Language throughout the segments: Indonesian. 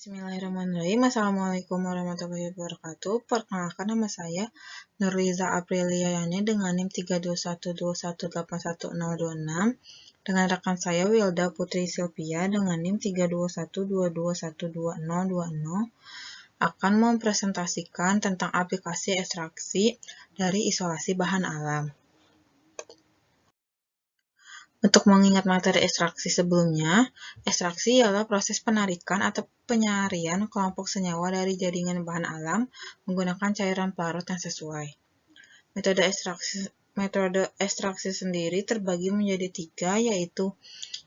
Bismillahirrahmanirrahim. Assalamualaikum warahmatullahi wabarakatuh. Perkenalkan, nama saya Nurliza Aprilia Yani dengan NIM 32121811026 dengan rekan saya Wilda Putri Silvia dengan NIM 32122122020 akan mempresentasikan tentang aplikasi ekstraksi dari isolasi bahan alam. Untuk mengingat materi ekstraksi sebelumnya, ekstraksi ialah proses penarikan atau penyarian kelompok senyawa dari jaringan bahan alam menggunakan cairan pelarut yang sesuai. Metode ekstraksi sendiri terbagi menjadi 3, yaitu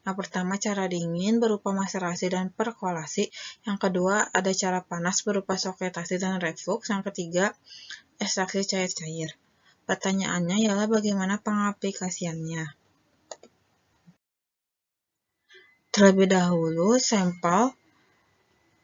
yang pertama cara dingin berupa maserasi dan perkolasi, yang kedua ada cara panas berupa soketasi dan reflux, yang ketiga ekstraksi cair-cair. Pertanyaannya ialah bagaimana pengaplikasiannya. Terlebih dahulu, sampel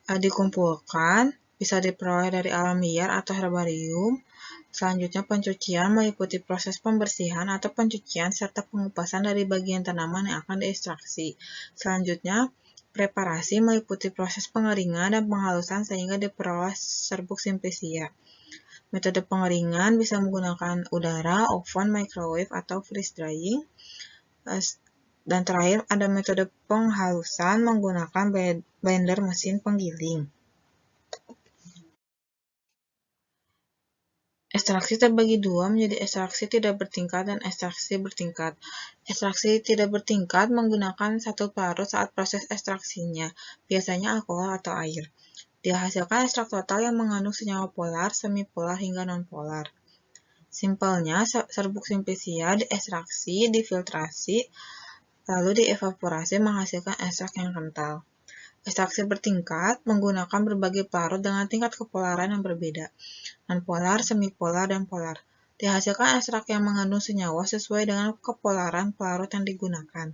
dikumpulkan, bisa diperoleh dari alam liar atau herbarium. Selanjutnya, pencucian meliputi proses pembersihan atau pencucian serta pengupasan dari bagian tanaman yang akan diekstraksi. Selanjutnya, preparasi meliputi proses pengeringan dan penghalusan sehingga diperoleh serbuk simplicia. Metode pengeringan bisa menggunakan udara, oven, microwave, atau freeze drying. Dan terakhir, ada metode penghalusan menggunakan blender mesin penggiling. Ekstraksi terbagi dua menjadi ekstraksi tidak bertingkat dan ekstraksi bertingkat. Ekstraksi tidak bertingkat menggunakan satu pelarut saat proses ekstraksinya, biasanya alkohol atau air. Dihasilkan ekstrak total yang mengandung senyawa polar, semipolar, hingga nonpolar. Simpelnya, serbuk simplicia diekstraksi, difiltrasi, lalu dievaporasi menghasilkan ekstrak yang kental. Ekstraksi bertingkat menggunakan berbagai pelarut dengan tingkat kepolaran yang berbeda, nonpolar, semipolar, dan polar. Dihasilkan ekstrak yang mengandung senyawa sesuai dengan kepolaran pelarut yang digunakan.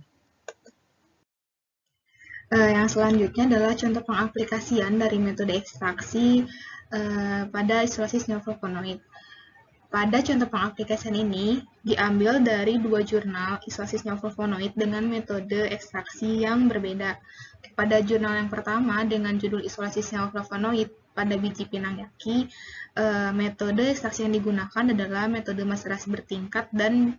Yang selanjutnya adalah contoh pengaplikasian dari metode ekstraksi pada isolasi senyawa-flavonoid. Pada contoh pengaplikasian ini diambil dari 2 jurnal isolasi senyawa-flavonoid dengan metode ekstraksi yang berbeda. Pada jurnal yang pertama dengan judul isolasi senyawa-flavonoid pada biji pinang yaki, metode ekstraksi yang digunakan adalah metode maserasi bertingkat dan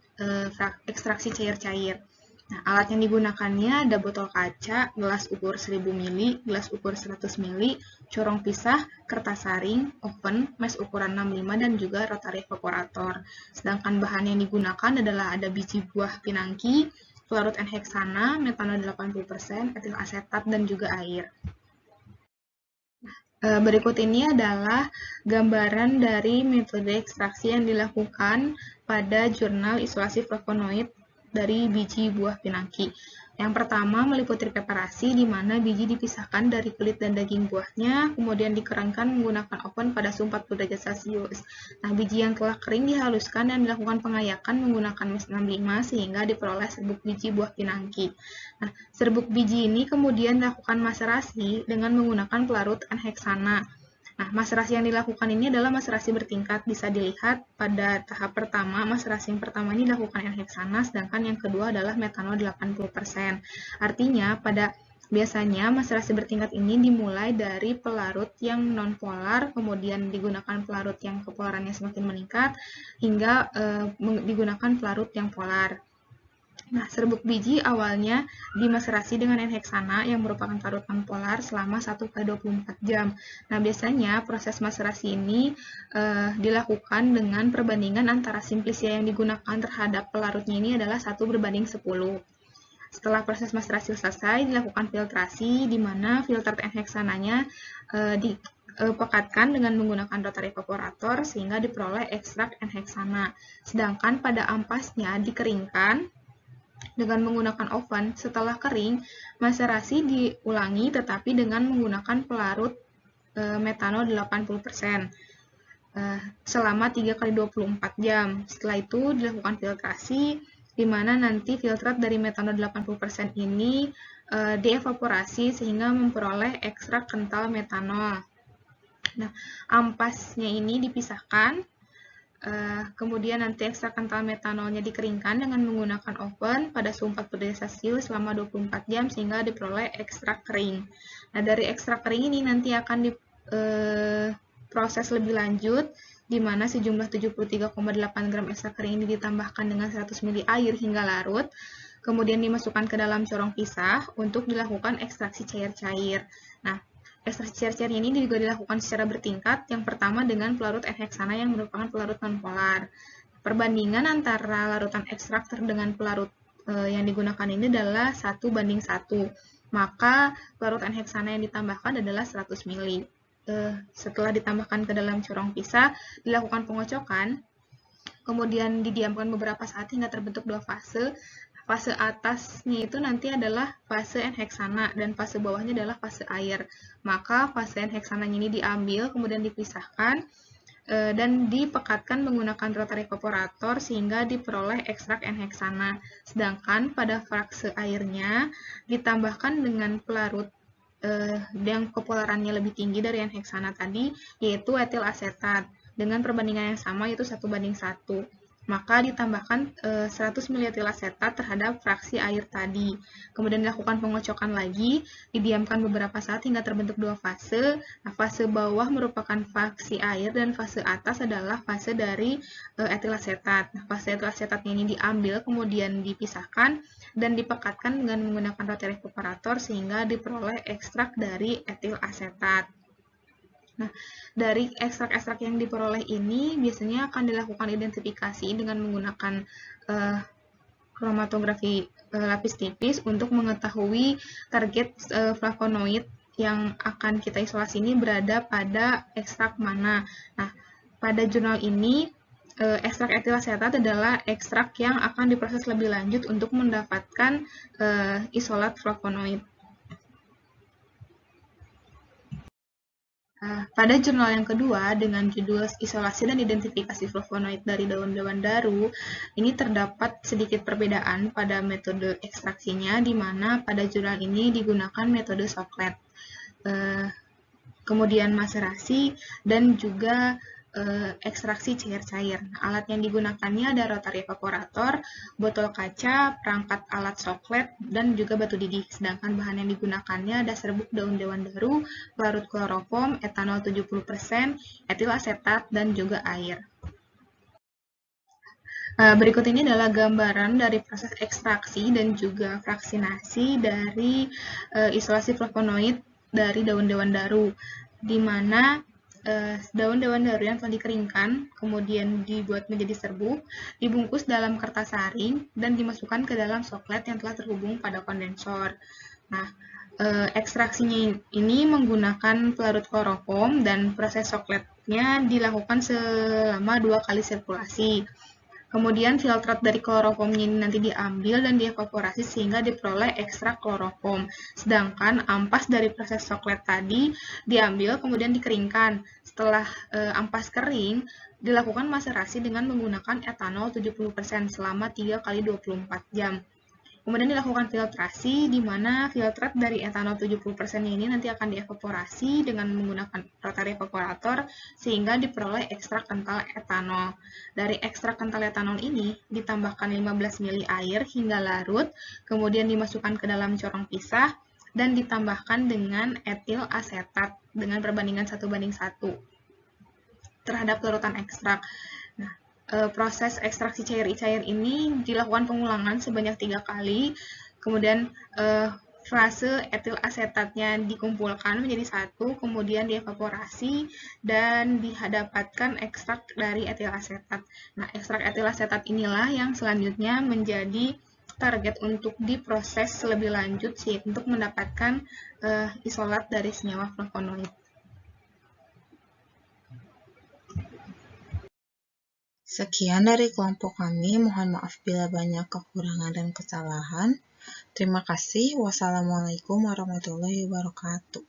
ekstraksi cair-cair. Nah, alat yang digunakannya ada botol kaca, gelas ukur 1000 ml, gelas ukur 100 ml, corong pisah, kertas saring, oven, mes ukuran 65, dan juga rotary evaporator. Sedangkan bahan yang digunakan adalah ada biji buah pinangki, pelarut N-heksana, metanol 80%, etil asetat, dan juga air. Berikut ini adalah gambaran dari metode ekstraksi yang dilakukan pada jurnal isolasi flavonoid dari biji buah pinangki. Yang pertama meliputi preparasi di mana biji dipisahkan dari kulit dan daging buahnya, kemudian dikeringkan menggunakan oven pada suhu 40 derajat Celcius. Nah, biji yang telah kering dihaluskan dan dilakukan pengayakan menggunakan mes 65 sehingga diperoleh serbuk biji buah pinangki. Nah, serbuk biji ini kemudian dilakukan maserasi dengan menggunakan pelarut N-heksana. Nah, maserasi yang dilakukan ini adalah maserasi bertingkat. Bisa dilihat pada tahap pertama, maserasi yang pertama ini dilakukan N-heksana, sedangkan yang kedua adalah metanol 80%. Artinya, biasanya maserasi bertingkat ini dimulai dari pelarut yang nonpolar, kemudian digunakan pelarut yang kepolarannya semakin meningkat, hingga digunakan pelarut yang polar. Nah, serbuk biji awalnya dimaserasi dengan N-heksana yang merupakan pelarut nonpolar selama 1x24 jam. Nah, biasanya proses maserasi ini dilakukan dengan perbandingan antara simplicia yang digunakan terhadap pelarutnya ini adalah 1:10. Setelah proses maserasi selesai, dilakukan filtrasi, di mana filter N-heksananya dipekatkan dengan menggunakan rotary evaporator sehingga diperoleh ekstrak N-heksana. Sedangkan pada ampasnya dikeringkan dengan menggunakan oven. Setelah kering, maserasi diulangi tetapi dengan menggunakan pelarut metanol 80% selama 3x24 jam. Setelah itu dilakukan filtrasi, di mana nanti filtrat dari metanol 80% ini dievaporasi sehingga memperoleh ekstrak kental metanol. Nah, ampasnya ini dipisahkan Kemudian nanti ekstrak kental metanolnya dikeringkan dengan menggunakan oven pada suhu 40 derajat Celcius selama 24 jam sehingga diperoleh ekstrak kering. Nah, dari ekstrak kering ini nanti akan diproses lebih lanjut, di mana sejumlah 73,8 gram ekstrak kering ini ditambahkan dengan 100 ml air hingga larut, kemudian dimasukkan ke dalam corong pisah untuk dilakukan ekstraksi cair-cair. Nah, ekstraksi cair-cair ini juga dilakukan secara bertingkat, yang pertama dengan pelarut N-heksana yang merupakan pelarut nonpolar. Perbandingan antara larutan ekstraktor dengan pelarut yang digunakan ini adalah 1:1. Maka pelarut N-heksana yang ditambahkan adalah 100 ml. Setelah ditambahkan ke dalam corong pisah, dilakukan pengocokan, kemudian didiamkan beberapa saat hingga terbentuk dua fase. Fase atasnya itu nanti adalah fase N-heksana dan fase bawahnya adalah fase air. Maka fase N-heksananya ini diambil, kemudian dipisahkan dan dipekatkan menggunakan rotary evaporator sehingga diperoleh ekstrak N-heksana. Sedangkan pada fase airnya ditambahkan dengan pelarut yang kepolarannya lebih tinggi dari N-heksana tadi, yaitu etil asetat dengan perbandingan yang sama, yaitu 1:1. Maka ditambahkan 100 ml etil asetat terhadap fraksi air tadi. Kemudian dilakukan pengocokan lagi, didiamkan beberapa saat hingga terbentuk dua fase. Nah, fase bawah merupakan fraksi air dan fase atas adalah fase dari etil asetat. Nah, fase etil asetatnya ini diambil, kemudian dipisahkan dan dipekatkan dengan menggunakan rotary evaporator sehingga diperoleh ekstrak dari etil asetat. Nah, dari ekstrak-ekstrak yang diperoleh ini biasanya akan dilakukan identifikasi dengan menggunakan kromatografi lapis tipis untuk mengetahui target flavonoid yang akan kita isolasi ini berada pada ekstrak mana. Nah, pada jurnal ini ekstrak etil asetat adalah ekstrak yang akan diproses lebih lanjut untuk mendapatkan isolat flavonoid. Pada jurnal yang kedua dengan judul Isolasi dan Identifikasi Flavonoid dari Daun-daun Daru, ini terdapat sedikit perbedaan pada metode ekstraksinya, di mana pada jurnal ini digunakan metode soklet, kemudian maserasi, dan juga ekstraksi cair-cair. Alat yang digunakannya ada rotary evaporator, botol kaca, perangkat alat soklet, dan juga batu didih. Sedangkan bahan yang digunakannya ada serbuk daun-daun daru, pelarut kloroform, etanol 70%, etil asetat, dan juga air. Berikut ini adalah gambaran dari proses ekstraksi dan juga fraksinasi dari isolasi flavonoid dari daun-daun daru, di mana daun-daun daru yang telah dikeringkan, kemudian dibuat menjadi serbuk, dibungkus dalam kertas saring, dan dimasukkan ke dalam soklet yang telah terhubung pada kondensor. Nah, ekstraksinya ini menggunakan pelarut kloroform dan proses sokletnya dilakukan selama 2 kali sirkulasi. Kemudian filtrat dari kloroformnya ini nanti diambil dan dievaporasi sehingga diperoleh ekstrak kloroform. Sedangkan ampas dari proses soklet tadi diambil kemudian dikeringkan. Setelah ampas kering, dilakukan maserasi dengan menggunakan etanol 70% selama 3 kali 24 jam. Kemudian dilakukan filtrasi, di mana filtrat dari etanol 70% ini nanti akan dievaporasi dengan menggunakan rotary evaporator sehingga diperoleh ekstrak kental etanol. Dari ekstrak kental etanol ini ditambahkan 15 ml air hingga larut, kemudian dimasukkan ke dalam corong pisah dan ditambahkan dengan etil asetat dengan perbandingan 1:1 terhadap larutan ekstrak. Nah, proses ekstraksi cair-cair ini dilakukan pengulangan sebanyak 3 kali, kemudian fase etil asetatnya dikumpulkan menjadi satu, kemudian dievaporasi dan didapatkan ekstrak dari etil asetat. Nah, ekstrak etil asetat inilah yang selanjutnya menjadi target untuk diproses lebih lanjut sih untuk mendapatkan isolat dari senyawa flavonoid. Sekian dari kelompok kami, mohon maaf bila banyak kekurangan dan kesalahan. Terima kasih. Wassalamualaikum warahmatullahi wabarakatuh.